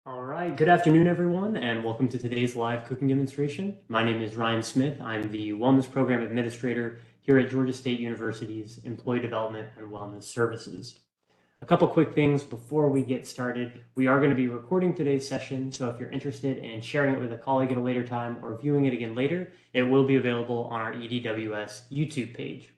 All right, good afternoon, everyone, and welcome to today's live cooking demonstration. My name is Ryan Smith. I'm the Wellness Program Administrator here at Georgia State University's Employee Development and Wellness Services. A couple quick things before we get started. We are going to be recording today's session, so if you're interested in sharing it with a colleague at a later time or viewing it again later, it will be available on our EDWS YouTube page.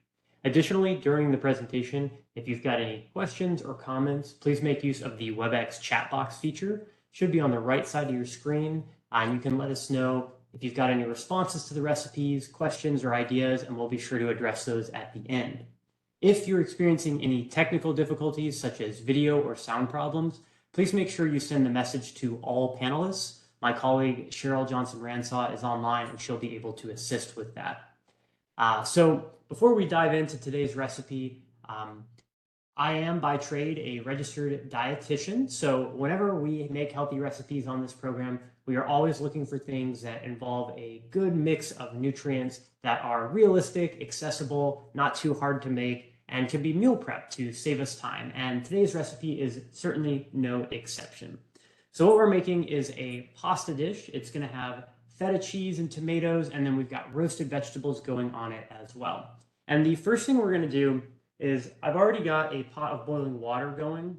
Additionally, during the presentation, if you've got any questions or comments, please make use of the WebEx chat box feature. Should be on the right side of your screen, and you can let us know if you've got any responses to the recipes, questions, or ideas, and we'll be sure to address those at the end. If you're experiencing any technical difficulties, such as video or sound problems, please make sure you send the message to all panelists. My colleague, Cheryl Johnson-Ransaw, is online, and she'll be able to assist with that. So before we dive into today's recipe, I am by trade a registered dietitian, so whenever we make healthy recipes on this program, we are always looking for things that involve a good mix of nutrients that are realistic, accessible, not too hard to make, and can be meal prepped to save us time. And today's recipe is certainly no exception. So what we're making is a pasta dish. It's going to have feta cheese and tomatoes, and then we've got roasted vegetables going on it as well. And the first thing we're going to do is I've already got a pot of boiling water going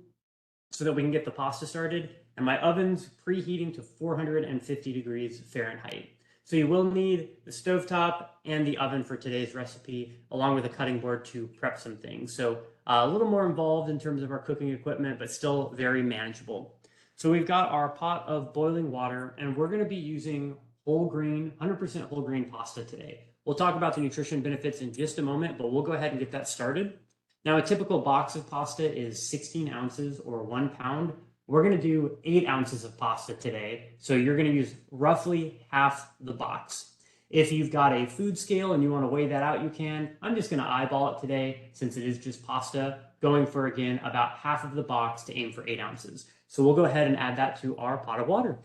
so that we can get the pasta started, and my oven's preheating to 450 degrees Fahrenheit. So you will need the stovetop and the oven for today's recipe, along with a cutting board to prep some things. So a little more involved in terms of our cooking equipment, but still very manageable. So we've got our pot of boiling water, and we're going to be using whole grain, 100% whole grain pasta today. We'll talk about the nutrition benefits in just a moment, but we'll go ahead and get that started. Now, a typical box of pasta is 16 ounces or 1 pound. We're going to do 8 ounces of pasta today, so you're going to use roughly half the box. If you've got a food scale and you want to weigh that out, you can. I'm just going to eyeball it today since it is just pasta, going for, again, about half of the box to aim for 8 ounces. So we'll go ahead and add that to our pot of water.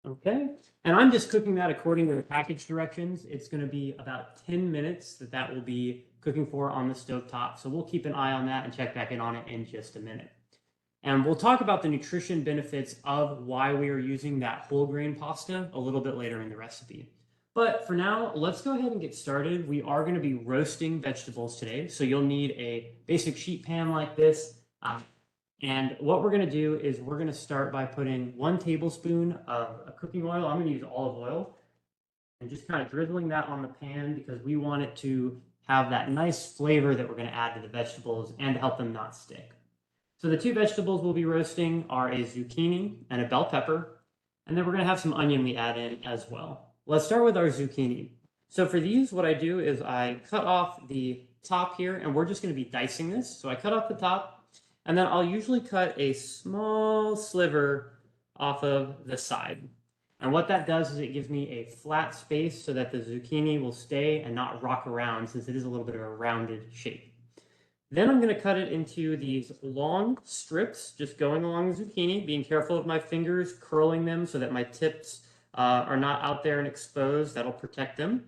Okay, and I'm just cooking that according to the package directions. It's going to be about 10 minutes that will be cooking for on the stovetop. So we'll keep an eye on that and check back in on it in just a minute. And we'll talk about the nutrition benefits of why we are using that whole grain pasta a little bit later in the recipe. But for now, let's go ahead and get started. We are going to be roasting vegetables today. So you'll need a basic sheet pan like this. And what we're going to do is we're going to start by putting 1 tablespoon of cooking oil. I'm going to use olive oil and just kind of drizzling that on the pan because we want it to have that nice flavor that we're going to add to the vegetables and to help them not stick. So the 2 vegetables we'll be roasting are a zucchini and a bell pepper. And then we're going to have some onion we add in as well. Let's start with our zucchini. So for these, what I do is I cut off the top here, and we're just going to be dicing this. So I cut off the top. And then I'll usually cut a small sliver off of the side. And what that does is it gives me a flat space so that the zucchini will stay and not rock around, since it is a little bit of a rounded shape. Then I'm going to cut it into these long strips, just going along the zucchini, being careful of my fingers, curling them so that my tips are not out there and exposed. That'll protect them.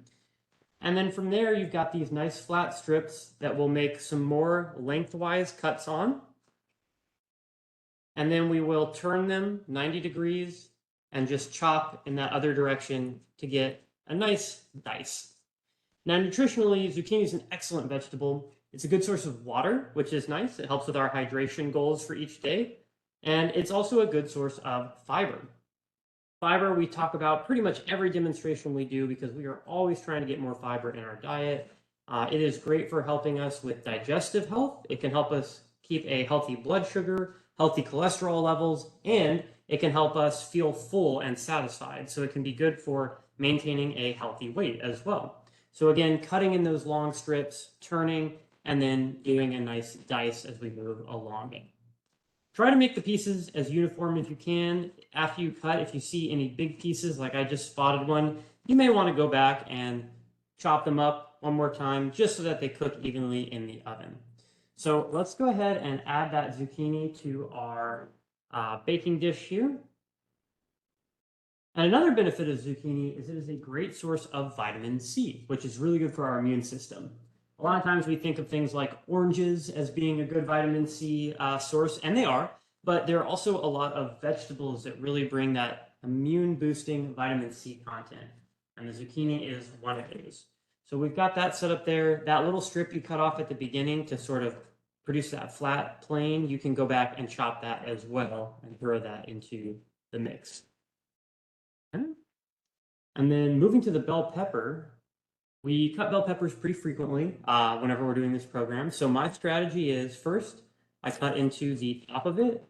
And then from there, you've got these nice flat strips that will make some more lengthwise cuts on. And then we will turn them 90 degrees and just chop in that other direction to get a nice dice. Now, nutritionally, zucchini is an excellent vegetable. It's a good source of water, which is nice. It helps with our hydration goals for each day. And it's also a good source of fiber. Fiber we talk about pretty much every demonstration we do because we are always trying to get more fiber in our diet. It is great for helping us with digestive health. It can help us keep a healthy blood sugar, healthy cholesterol levels, and it can help us feel full and satisfied. So it can be good for maintaining a healthy weight as well. So again, cutting in those long strips, turning, and then doing a nice dice as we move along it. Try to make the pieces as uniform as you can. After you cut, if you see any big pieces, like I just spotted one, you may want to go back and chop them up one more time just so that they cook evenly in the oven. So let's go ahead and add that zucchini to our baking dish here. And another benefit of zucchini is it is a great source of vitamin C, which is really good for our immune system. A lot of times we think of things like oranges as being a good vitamin C source, and they are, but there are also a lot of vegetables that really bring that immune boosting vitamin C content. And the zucchini is one of those. So we've got that set up there. That little strip you cut off at the beginning to sort of produce that flat plane, you can go back and chop that as well and throw that into the mix. Okay. And then moving to the bell pepper, we cut bell peppers pretty frequently whenever we're doing this program. So my strategy is first, I cut into the top of it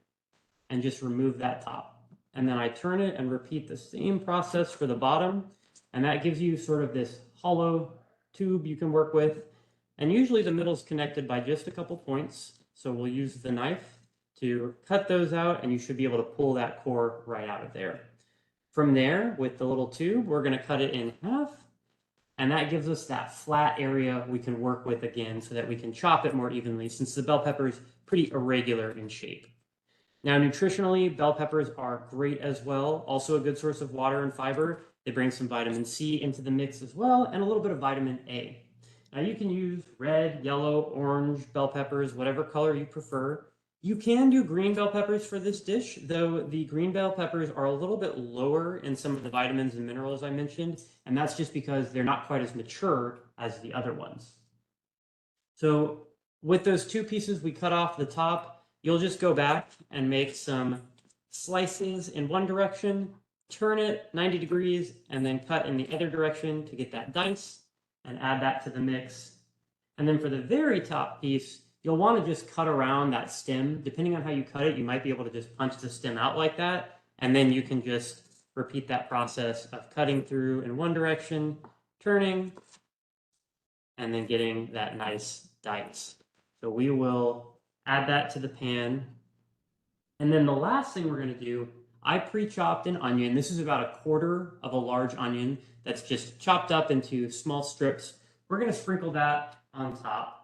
and just remove that top. And then I turn it and repeat the same process for the bottom. And that gives you sort of this hollow tube you can work with. And usually the middle is connected by just a couple points. So we'll use the knife to cut those out, and you should be able to pull that core right out of there. From there, with the little tube, we're going to cut it in half. And that gives us that flat area we can work with again so that we can chop it more evenly, since the bell pepper is pretty irregular in shape. Now, nutritionally, bell peppers are great as well. Also a good source of water and fiber. They bring some vitamin C into the mix as well, and a little bit of vitamin A. Now you can use red, yellow, orange bell peppers, whatever color you prefer. You can do green bell peppers for this dish, though the green bell peppers are a little bit lower in some of the vitamins and minerals I mentioned, and that's just because they're not quite as mature as the other ones. So with those two pieces we cut off the top, you'll just go back and make some slices in one direction, turn it 90 degrees, and then cut in the other direction to get that dice, and add that to the mix. And then for the very top piece, you'll want to just cut around that stem. Depending on how you cut it, you might be able to just punch the stem out like that, and then you can just repeat that process of cutting through in one direction, turning, and then getting that nice dice. So we will add that to the pan. And then the last thing we're going to do, I pre-chopped an onion. This is about 1/4 of a large onion that's just chopped up into small strips. We're going to sprinkle that on top.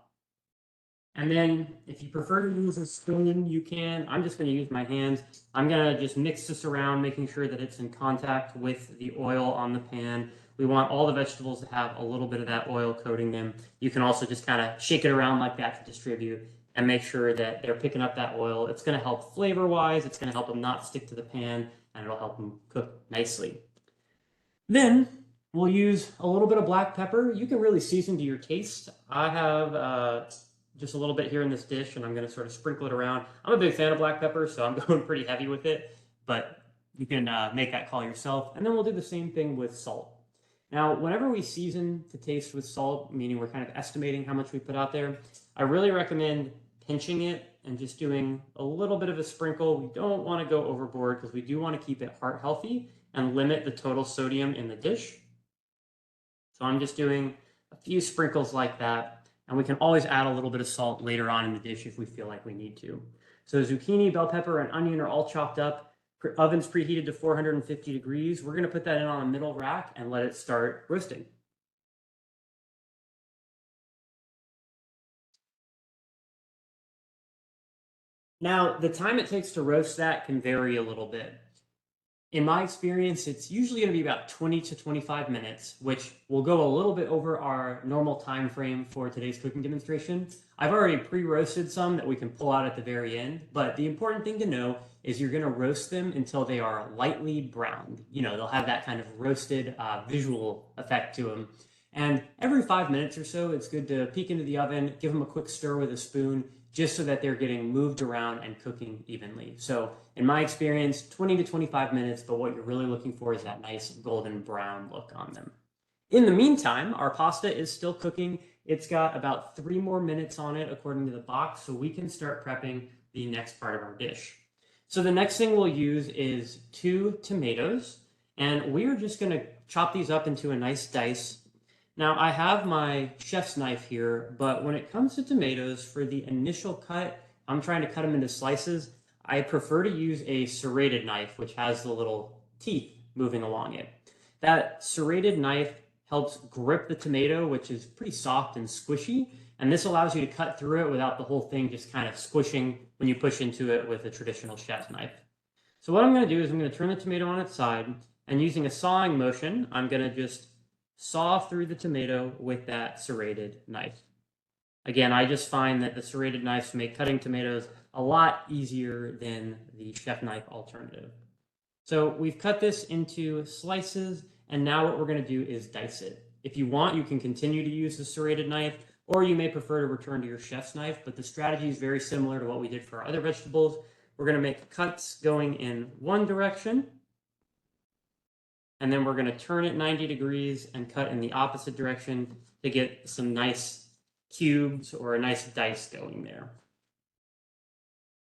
And then if you prefer to use a spoon, you can. I'm just going to use my hands. I'm going to just mix this around, making sure that it's in contact with the oil on the pan. We want all the vegetables to have a little bit of that oil coating them. You can also just kind of shake it around like that to distribute and make sure that they're picking up that oil. It's going to help flavor-wise. It's going to help them not stick to the pan, and it'll help them cook nicely. Then we'll use a little bit of black pepper. You can really season to your taste. I have just a little bit here in this dish, and I'm going to sort of sprinkle it around. I'm a big fan of black pepper, so I'm going pretty heavy with it, but you can make that call yourself. And then we'll do the same thing with salt. Now, whenever we season to taste with salt, meaning we're kind of estimating how much we put out there, I really recommend pinching it and just doing a little bit of a sprinkle. We don't want to go overboard because we do want to keep it heart healthy and limit the total sodium in the dish. So I'm just doing a few sprinkles like that, and we can always add a little bit of salt later on in the dish if we feel like we need to. So zucchini, bell pepper, and onion are all chopped up. Oven's preheated to 450 degrees. We're going to put that in on a middle rack and let it start roasting. Now, the time it takes to roast that can vary a little bit. In my experience, it's usually going to be about 20 to 25 minutes, which will go a little bit over our normal time frame for today's cooking demonstration. I've already pre-roasted some that we can pull out at the very end, but the important thing to know is you're going to roast them until they are lightly browned. You know, they'll have that kind of roasted visual effect to them. And every 5 minutes or so, it's good to peek into the oven, give them a quick stir with a spoon, just so that they're getting moved around and cooking evenly. So in my experience, 20 to 25 minutes, but what you're really looking for is that nice golden brown look on them. In the meantime, our pasta is still cooking. It's got about 3 more minutes on it according to the box, so we can start prepping the next part of our dish. So the next thing we'll use is 2 tomatoes, and we're just going to chop these up into a nice dice. Now, I have my chef's knife here, but when it comes to tomatoes, for the initial cut, I'm trying to cut them into slices. I prefer to use a serrated knife, which has the little teeth moving along it. That serrated knife helps grip the tomato, which is pretty soft and squishy, and this allows you to cut through it without the whole thing just kind of squishing when you push into it with a traditional chef's knife. So what I'm going to do is I'm going to turn the tomato on its side, and using a sawing motion, I'm going to just saw through the tomato with that serrated knife. Again, I just find that the serrated knives make cutting tomatoes a lot easier than the chef knife alternative. So we've cut this into slices, and now what we're going to do is dice it. If you want, you can continue to use the serrated knife, or you may prefer to return to your chef's knife, but the strategy is very similar to what we did for our other vegetables. We're going to make cuts going in one direction, and then we're going to turn it 90 degrees and cut in the opposite direction to get some nice cubes or a nice dice going there.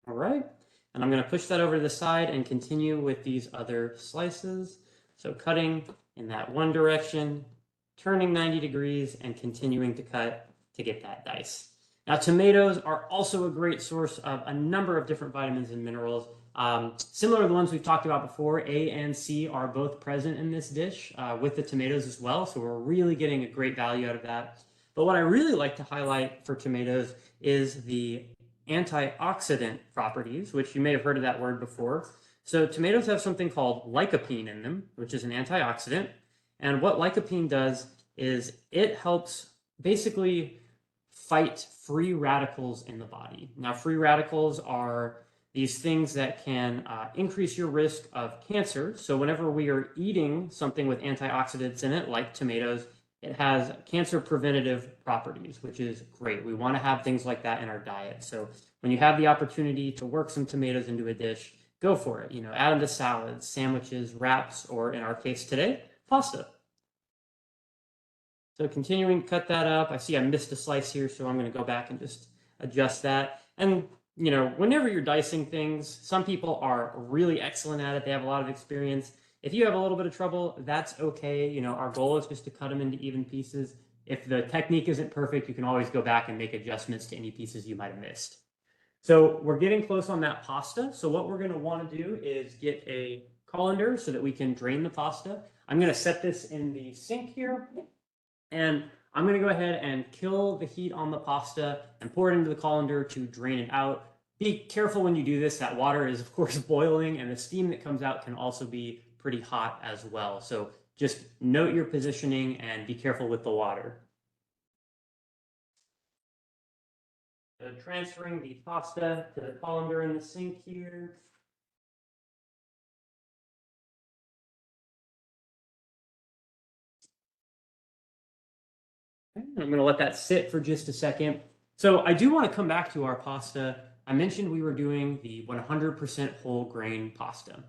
All right, and I'm going to push that over to the side and continue with these other slices. So cutting in that one direction, turning 90 degrees, and continuing to cut to get that dice. Now, tomatoes are also a great source of a number of different vitamins and minerals. Similar to the ones we've talked about before, A and C are both present in this dish with the tomatoes as well. So we're really getting a great value out of that. But what I really like to highlight for tomatoes is the antioxidant properties, which you may have heard of that word before. So tomatoes have something called lycopene in them, which is an antioxidant. And what lycopene does is it helps basically fight free radicals in the body. Now, free radicals are these things that can increase your risk of cancer. So whenever we are eating something with antioxidants in it, like tomatoes, it has cancer preventative properties, which is great. We want to have things like that in our diet. So when you have the opportunity to work some tomatoes into a dish, go for it. Add them to salads, sandwiches, wraps, or in our case today, pasta. So continuing to cut that up. I see I missed a slice here, so I'm going to go back and just adjust that. And whenever you're dicing things, some people are really excellent at it. They have a lot of experience. If you have a little bit of trouble, that's okay. Our goal is just to cut them into even pieces. If the technique isn't perfect, you can always go back and make adjustments to any pieces you might have missed. So we're getting close on that pasta. So what we're going to want to do is get a colander so that we can drain the pasta. I'm going to set this in the sink here. And I'm going to go ahead and kill the heat on the pasta and pour it into the colander to drain it out. Be careful when you do this. That water is, of course, boiling, and the steam that comes out can also be pretty hot as well. So just note your positioning and be careful with the water. So transferring the pasta to the colander in the sink here. I'm going to let that sit for just a second. So I do want to come back to our pasta. I mentioned we were doing the 100% whole grain pasta.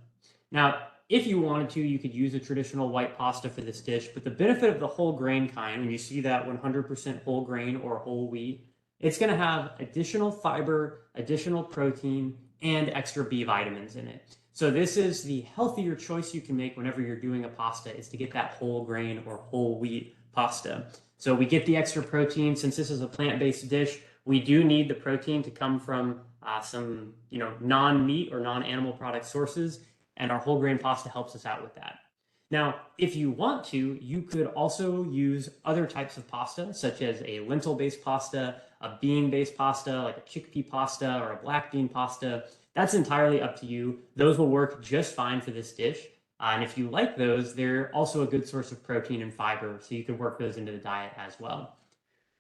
Now, if you wanted to, you could use a traditional white pasta for this dish, but the benefit of the whole grain kind, when you see that 100% whole grain or whole wheat, it's going to have additional fiber, additional protein, and extra B vitamins in it. So this is the healthier choice you can make whenever you're doing a pasta, is to get that whole grain or whole wheat pasta. So we get the extra protein. Since this is a plant-based dish, we do need the protein to come from some non-meat or non-animal product sources, and our whole grain pasta helps us out with that. Now, if you want to, you could also use other types of pasta, such as a lentil-based pasta, a bean-based pasta, like a chickpea pasta or a black bean pasta. That's entirely up to you. Those will work just fine for this dish. And if you like those, they're also a good source of protein and fiber, so you can work those into the diet as well.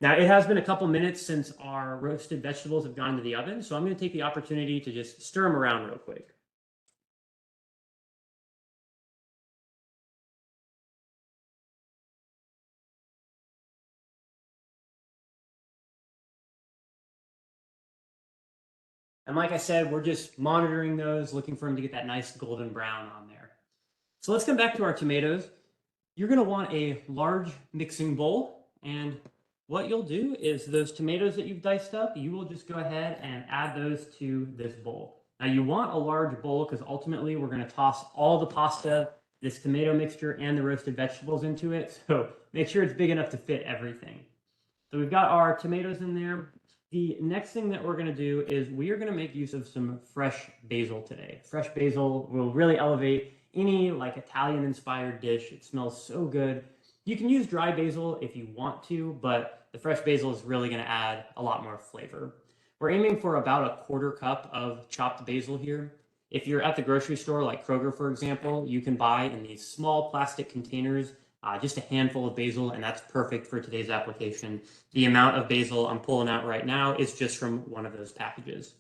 Now, it has been a couple minutes since our roasted vegetables have gone into the oven, so I'm going to take the opportunity to just stir them around real quick. And like I said, we're just monitoring those, looking for them to get that nice golden brown on there. So let's come back to our tomatoes. You're going to want a large mixing bowl, and what you'll do is those tomatoes that you've diced up, you will just go ahead and add those to this bowl. Now you want a large bowl because ultimately we're going to toss all the pasta, this tomato mixture, and the roasted vegetables into it. So make sure it's big enough to fit everything. So we've got our tomatoes in there. The next thing that we're going to do is we are going to make use of some fresh basil today. Fresh basil will really elevate any Italian inspired dish. It smells so good. You can use dry basil if you want to, but the fresh basil is really going to add a lot more flavor. We're aiming for about a quarter cup of chopped basil here. If you're at the grocery store, like Kroger, for example, you can buy in these small plastic containers just a handful of basil, and that's perfect for today's application. The amount of basil I'm pulling out right now is just from one of those packages.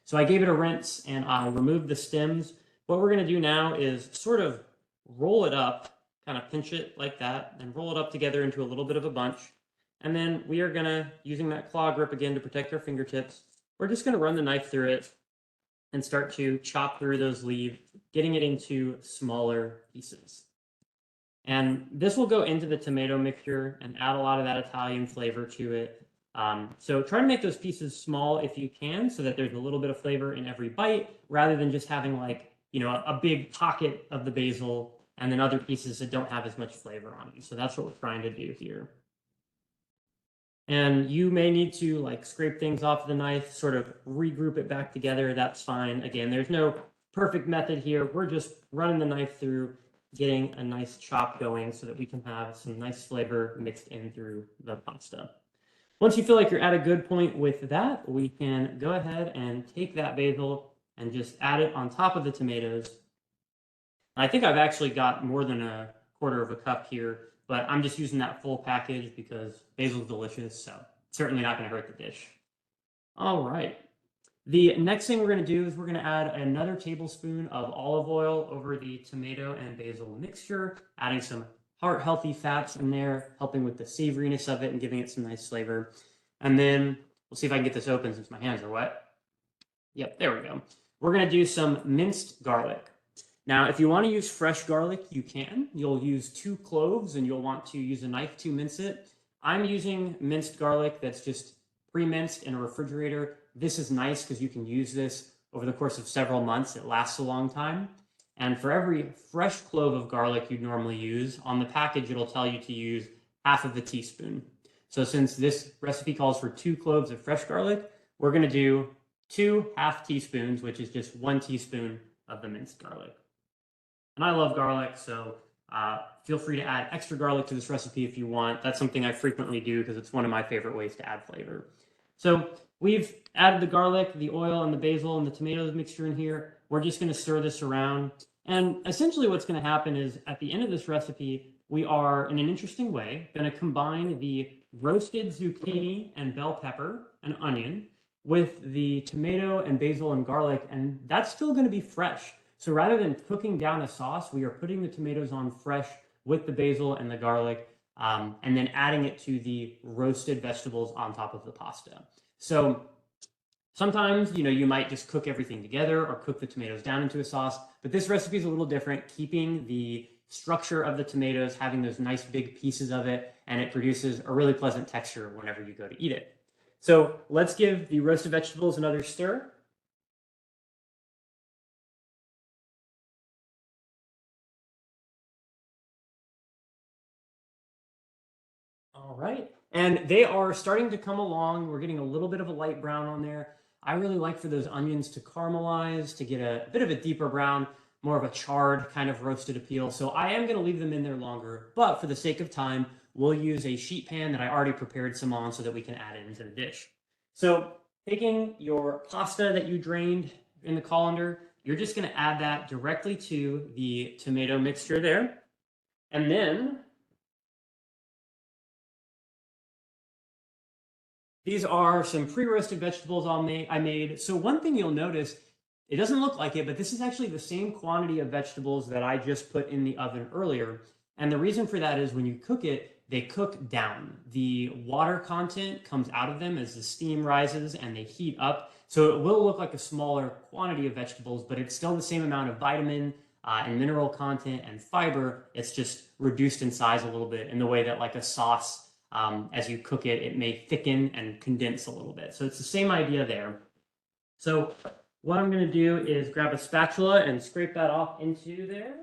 So I gave it a rinse and I removed the stems. What we're going to do now is sort of roll it up, kind of pinch it like that, and roll it up together into a little bit of a bunch. And then we are going to, using that claw grip again to protect our fingertips, we're just going to run the knife through it and start to chop through those leaves, getting it into smaller pieces. And this will go into the tomato mixture and add a lot of that Italian flavor to it. So try to make those pieces small if you can, so that there's a little bit of flavor in every bite, rather than just having like, a big pocket of the basil and then other pieces that don't have as much flavor on them. So that's what we're trying to do here. And you may need to like scrape things off the knife, sort of regroup it back together. That's fine. Again, there's no perfect method here. We're just running the knife through, getting a nice chop going so that we can have some nice flavor mixed in through the pasta. Once you feel like you're at a good point with that, we can go ahead and take that basil and just add it on top of the tomatoes. I think I've actually got more than a quarter of a cup here, but I'm just using that full package because basil's delicious, so certainly not going to hurt the dish. All right. The next thing we're going to do is we're going to add another tablespoon of olive oil over the tomato and basil mixture, adding some heart-healthy fats in there, helping with the savoriness of it and giving it some nice flavor. And then we'll see if I can get this open since my hands are wet. Yep, there we go. We're going to do some minced garlic. Now, if you want to use fresh garlic, you can. You'll use 2 cloves and you'll want to use a knife to mince it. I'm using minced garlic that's just pre-minced in a refrigerator. This is nice because you can use this over the course of several months. It lasts a long time. And for every fresh clove of garlic you'd normally use, on the package it'll tell you to use half of a teaspoon. So since this recipe calls for 2 cloves of fresh garlic, we're going to do 2 half teaspoons, which is just 1 teaspoon of the minced garlic. And I love garlic, so feel free to add extra garlic to this recipe if you want. That's something I frequently do because it's one of my favorite ways to add flavor. So we've added the garlic, the oil, and the basil and the tomatoes mixture in here. We're just going to stir this around. And essentially what's going to happen is at the end of this recipe, we are, in an interesting way, going to combine the roasted zucchini and bell pepper and onion with the tomato and basil and garlic, and that's still going to be fresh. So rather than cooking down a sauce, we are putting the tomatoes on fresh with the basil and the garlic, and then adding it to the roasted vegetables on top of the pasta. So sometimes, you might just cook everything together or cook the tomatoes down into a sauce, but this recipe is a little different, keeping the structure of the tomatoes, having those nice big pieces of it, and it produces a really pleasant texture whenever you go to eat it. So let's give the roasted vegetables another stir. All right, and they are starting to come along. We're getting a little bit of a light brown on there. I really like for those onions to caramelize, to get a bit of a deeper brown, more of a charred kind of roasted appeal. So I am going to leave them in there longer, but for the sake of time, we'll use a sheet pan that I already prepared some on so that we can add it into the dish. So taking your pasta that you drained in the colander, you're just going to add that directly to the tomato mixture there. And then these are some pre-roasted vegetables I made. So one thing you'll notice, it doesn't look like it, but this is actually the same quantity of vegetables that I just put in the oven earlier. And the reason for that is when you cook it, they cook down. The water content comes out of them as the steam rises and they heat up. So it will look like a smaller quantity of vegetables, but it's still the same amount of vitamin and mineral content and fiber. It's just reduced in size a little bit in the way that like a sauce, as you cook it, it may thicken and condense a little bit. So it's the same idea there. So what I'm going to do is grab a spatula and scrape that off into there.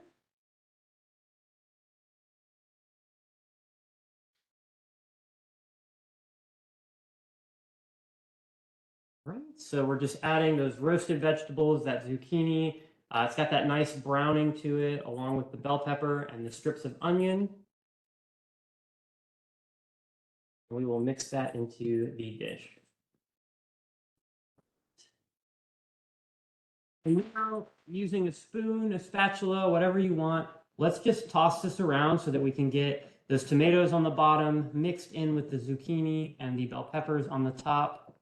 Right, so we're just adding those roasted vegetables, that zucchini. It's got that nice browning to it, along with the bell pepper and the strips of onion. We will mix that into the dish. And now, using a spoon, a spatula, whatever you want, let's just toss this around so that we can get those tomatoes on the bottom mixed in with the zucchini and the bell peppers on the top.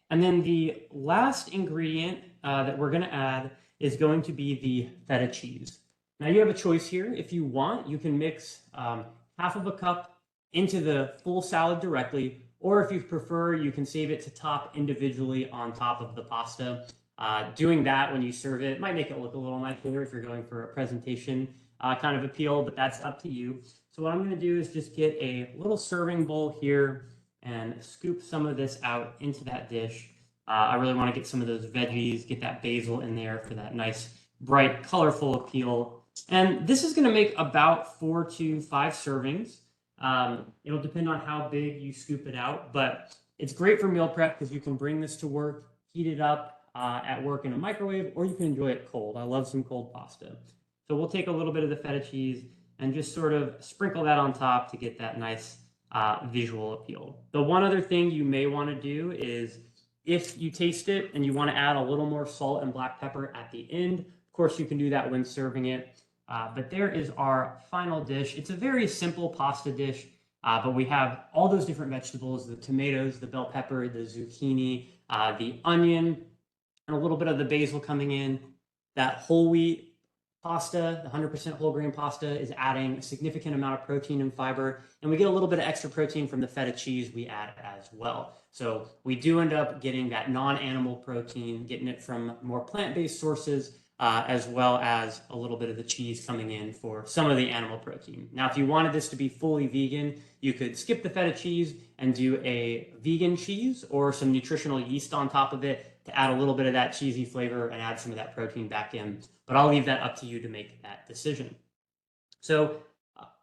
And then the last ingredient that we're going to add is going to be the feta cheese. Now you have a choice here. If you want, you can mix half of a cup into the full salad directly, or if you prefer, you can save it to top individually on top of the pasta. Doing that when you serve it might make it look a little nicer if you're going for a presentation kind of appeal, but that's up to you. So what I'm going to do is just get a little serving bowl here and scoop some of this out into that dish. I really want to get some of those veggies, get that basil in there for that nice, bright, colorful appeal. And this is going to make about 4 to 5 servings. It'll depend on how big you scoop it out, but it's great for meal prep because you can bring this to work, heat it up at work in a microwave, or you can enjoy it cold. I love some cold pasta. So we'll take a little bit of the feta cheese and just sort of sprinkle that on top to get that nice visual appeal. The one other thing you may want to do is if you taste it and you want to add a little more salt and black pepper at the end, of course you can do that when serving it. But there is our final dish. It's a very simple pasta dish, but we have all those different vegetables, the tomatoes, the bell pepper, the zucchini, the onion, and a little bit of the basil coming in. That whole wheat pasta, the 100% whole grain pasta, is adding a significant amount of protein and fiber, and we get a little bit of extra protein from the feta cheese we add as well. So we do end up getting that non-animal protein, getting it from more plant-based sources, as well as a little bit of the cheese coming in for some of the animal protein. Now, if you wanted this to be fully vegan, you could skip the feta cheese and do a vegan cheese or some nutritional yeast on top of it to add a little bit of that cheesy flavor and add some of that protein back in. But I'll leave that up to you to make that decision. So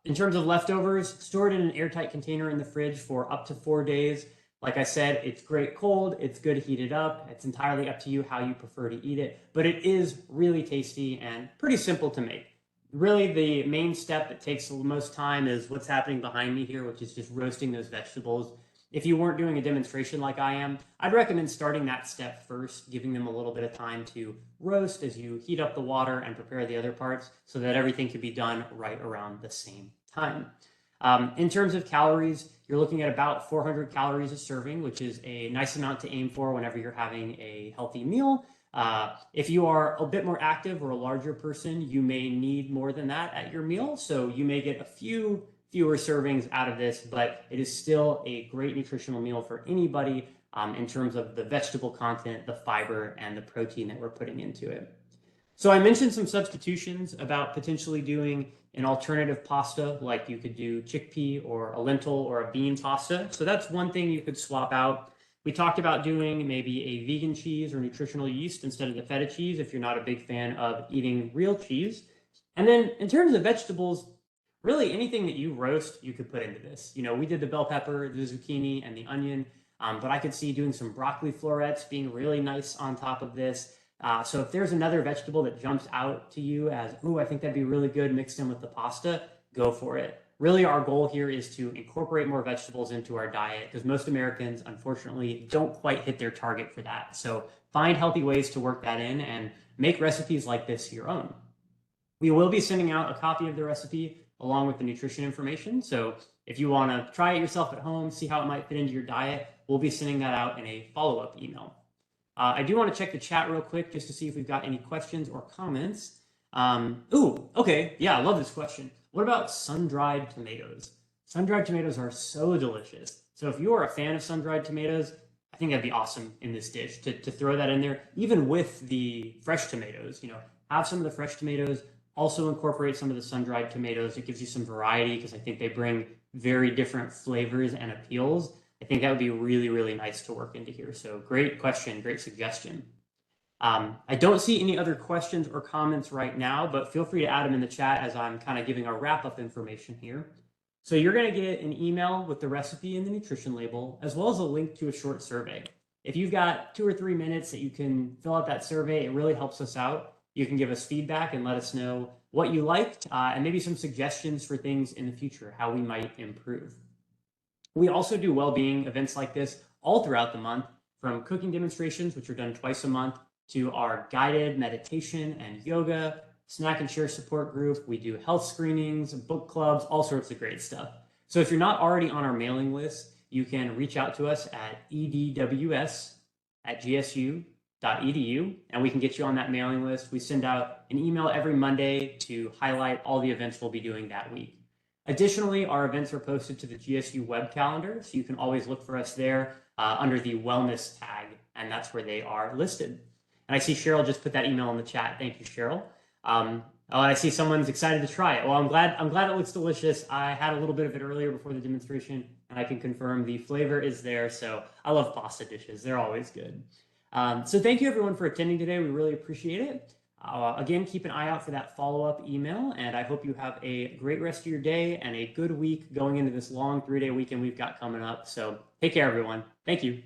in terms of leftovers, store it in an airtight container in the fridge for up to 4 days. Like I said, it's great cold, it's good heated up. It's entirely up to you how you prefer to eat it, but it is really tasty and pretty simple to make. Really, the main step that takes the most time is what's happening behind me here, which is just roasting those vegetables. If you weren't doing a demonstration like I am, I'd recommend starting that step first, giving them a little bit of time to roast as you heat up the water and prepare the other parts so that everything can be done right around the same time. In terms of calories, you're looking at about 400 calories a serving, which is a nice amount to aim for whenever you're having a healthy meal. If you are a bit more active or a larger person, you may need more than that at your meal. So you may get a few fewer servings out of this, but it is still a great nutritional meal for anybody in terms of the vegetable content, the fiber, and the protein that we're putting into it. So I mentioned some substitutions about potentially doing an alternative pasta, like you could do chickpea or a lentil or a bean pasta. So that's one thing you could swap out. We talked about doing maybe a vegan cheese or nutritional yeast instead of the feta cheese if you're not a big fan of eating real cheese. And then in terms of vegetables, really anything that you roast, you could put into this. You know, we did the bell pepper, the zucchini, and the onion, but I could see doing some broccoli florets being really nice on top of this. So if there's another vegetable that jumps out to you as, ooh, I think that'd be really good mixed in with the pasta, go for it. Really, our goal here is to incorporate more vegetables into our diet because most Americans, unfortunately, don't quite hit their target for that. So find healthy ways to work that in and make recipes like this your own. We will be sending out a copy of the recipe along with the nutrition information. So if you want to try it yourself at home, see how it might fit into your diet, we'll be sending that out in a follow-up email. I do want to check the chat real quick just to see if we've got any questions or comments. Okay. Yeah, I love this question. What about sun-dried tomatoes? Sun-dried tomatoes are so delicious. So if you are a fan of sun-dried tomatoes, I think that'd be awesome in this dish to throw that in there, even with the fresh tomatoes. You know, have some of the fresh tomatoes, also incorporate some of the sun-dried tomatoes. It gives you some variety because I think they bring very different flavors and appeals. I think that would be really, really nice to work into here. So great question, great suggestion. I don't see any other questions or comments right now, but feel free to add them in the chat as I'm kind of giving our wrap-up information here. So you're going to get an email with the recipe and the nutrition label, as well as a link to a short survey. If you've got 2 or 3 minutes that you can fill out that survey, it really helps us out. You can give us feedback and let us know what you liked and maybe some suggestions for things in the future, how we might improve. We also do well-being events like this all throughout the month, from cooking demonstrations, which are done twice a month, to our guided meditation and yoga, snack and share support group. We do health screenings, book clubs, all sorts of great stuff. So if you're not already on our mailing list, you can reach out to us at edws@gsu.edu, and we can get you on that mailing list. We send out an email every Monday to highlight all the events we'll be doing that week. Additionally, our events are posted to the GSU web calendar, so you can always look for us there under the wellness tag, and that's where they are listed. And I see Cheryl just put that email in the chat. Thank you, Cheryl. I see someone's excited to try it. Well, I'm glad it looks delicious. I had a little bit of it earlier before the demonstration, and I can confirm the flavor is there. So I love pasta dishes. They're always good. So thank you everyone for attending today. We really appreciate it. Again, keep an eye out for that follow-up email, and I hope you have a great rest of your day and a good week going into this long 3-day weekend we've got coming up. So take care, everyone. Thank you.